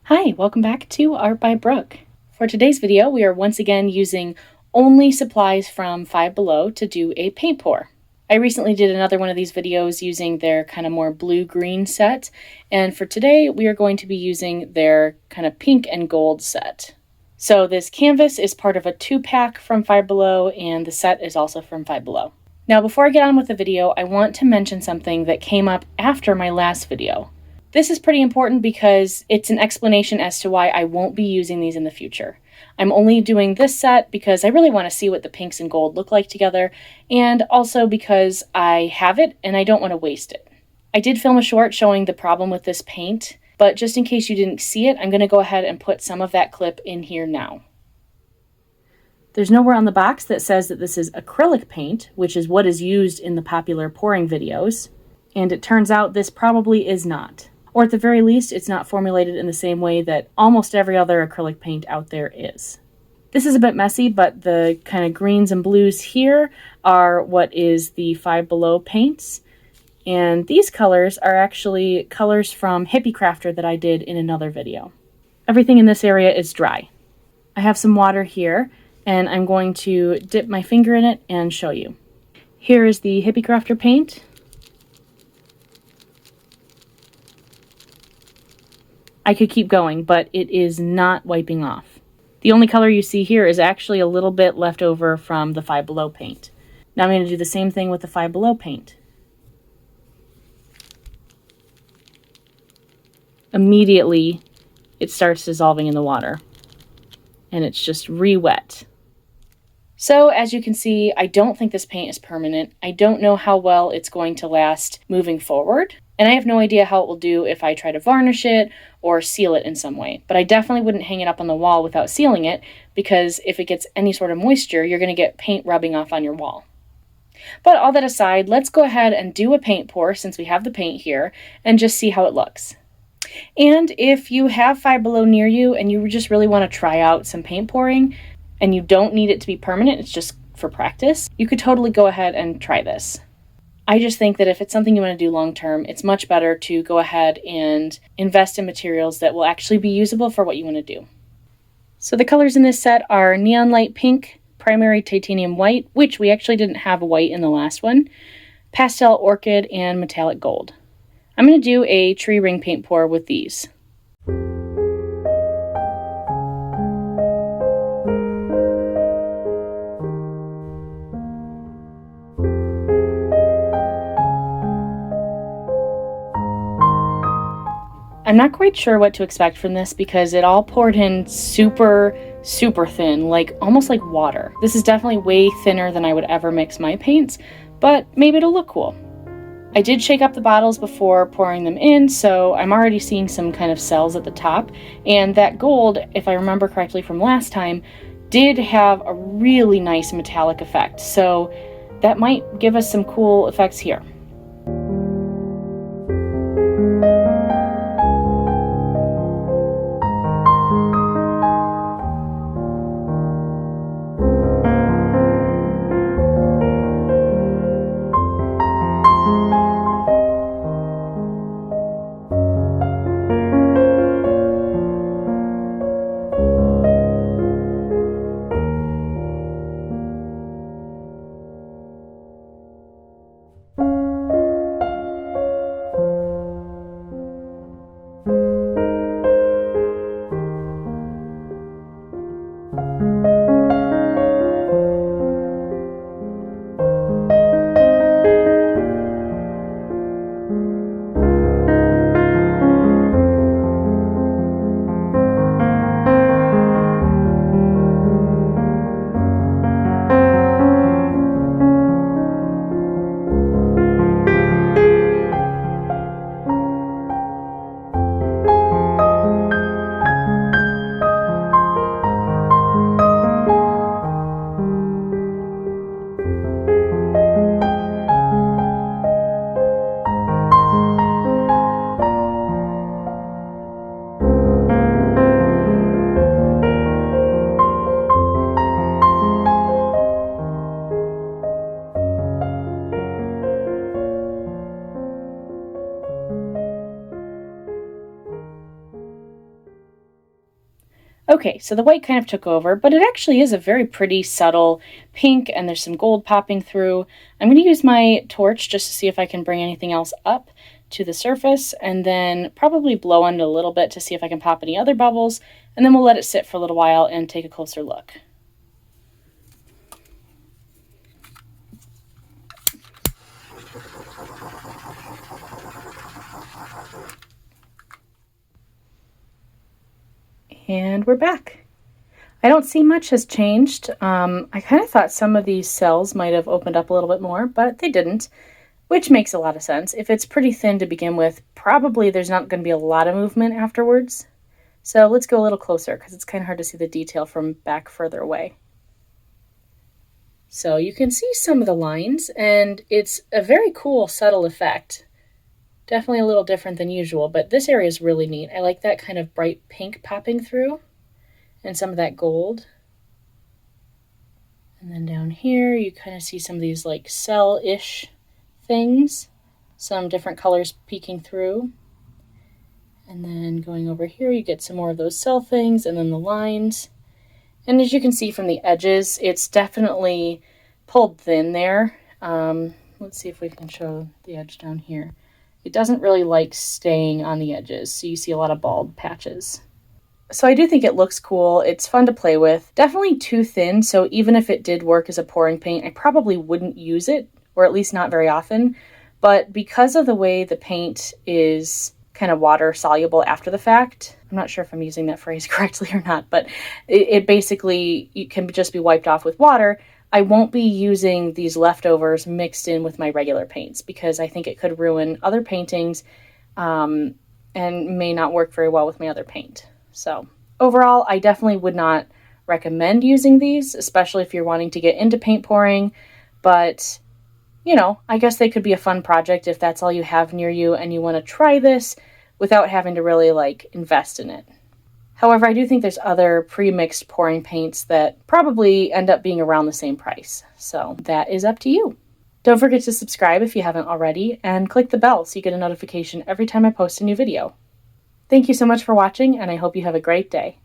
Hi, welcome back to Art by Brooke. For today's video, we are once again using only supplies from Five Below to do a paint pour. I recently did another one of these videos using their kind of more blue-green set, and for today we are going to be using their kind of pink and gold set. So this canvas is part of a 2-pack from Five Below, and the set is also from Five Below. Now before I get on with the video, I want to mention something that came up after my last video. This is pretty important because it's an explanation as to why I won't be using these in the future. I'm only doing this set because I really want to see what the pinks and gold look like together, and also because I have it and I don't want to waste it. I did film a short showing the problem with this paint, but just in case you didn't see it, I'm going to go ahead and put some of that clip in here now. There's nowhere on the box that says that this is acrylic paint, which is what is used in the popular pouring videos, and it turns out this probably is not. Or at the very least, it's not formulated in the same way that almost every other acrylic paint out there is. This is a bit messy, but the kind of greens and blues here are what is the Five Below paints. And these colors are actually colors from Hippie Crafter that I did in another video. Everything in this area is dry. I have some water here, and I'm going to dip my finger in it and show you. Here is the Hippie Crafter paint. I could keep going, but it is not wiping off. The only color you see here is actually a little bit left over from the Five Below paint. Now I'm going to do the same thing with the Five Below paint. Immediately, it starts dissolving in the water, and it's just re-wet. So as you can see, I don't think this paint is permanent. I don't know how well it's going to last moving forward, and I have no idea how it will do if I try to varnish it or seal it in some way. But I definitely wouldn't hang it up on the wall without sealing it, because if it gets any sort of moisture, you're going to get paint rubbing off on your wall. But all that aside, let's go ahead and do a paint pour since we have the paint here and just see how it looks. And if you have Five Below near you and you just really want to try out some paint pouring, and you don't need it to be permanent, it's just for practice, you could totally go ahead and try this. I just think that if it's something you want to do long term, it's much better to go ahead and invest in materials that will actually be usable for what you want to do. So the colors in this set are Neon Light Pink, Primary Titanium White, which we actually didn't have white in the last one, Pastel Orchid, and Metallic Gold. I'm going to do a tree ring paint pour with these. I'm not quite sure what to expect from this because it all poured in super thin, like almost like water. This is definitely way thinner than I would ever mix my paints, but maybe it'll look cool. I did shake up the bottles before pouring them in, so I'm already seeing some kind of cells at the top, and that gold, if I remember correctly from last time, did have a really nice metallic effect, so that might give us some cool effects here. Okay, so the white kind of took over, but it actually is a very pretty subtle pink, and there's some gold popping through. I'm going to use my torch just to see if I can bring anything else up to the surface, and then probably blow on it a little bit to see if I can pop any other bubbles, and then we'll let it sit for a little while and take a closer look. And we're back. I don't see much has changed. I kind of thought some of these cells might have opened up a little bit more, but they didn't, which makes a lot of sense. If it's pretty thin to begin with, probably there's not going to be a lot of movement afterwards. So let's go a little closer because it's kind of hard to see the detail from back further away. So you can see some of the lines, and it's a very cool, subtle effect. Definitely a little different than usual, but this area is really neat. I like that kind of bright pink popping through and some of that gold. And then down here, you kind of see some of these like cell-ish things, some different colors peeking through. And then going over here, you get some more of those cell things, and then the lines. And as you can see from the edges, it's definitely pulled thin there. Let's see if we can show the edge down here. It doesn't really like staying on the edges, so you see a lot of bald patches. So I do think it looks cool. It's fun to play with. Definitely too thin, so even if it did work as a pouring paint, I probably wouldn't use it, or at least not very often. But because of the way the paint is kind of water soluble after the fact, I'm not sure if I'm using that phrase correctly or not, but it basically, it can just be wiped off with water. I won't be using these leftovers mixed in with my regular paints because I think it could ruin other paintings and may not work very well with my other paint. So overall, I definitely would not recommend using these, especially if you're wanting to get into paint pouring. But, you know, I guess they could be a fun project if that's all you have near you and you want to try this without having to really like invest in it. However, I do think there's other pre-mixed pouring paints that probably end up being around the same price. So that is up to you. Don't forget to subscribe if you haven't already, and click the bell so you get a notification every time I post a new video. Thank you so much for watching, and I hope you have a great day.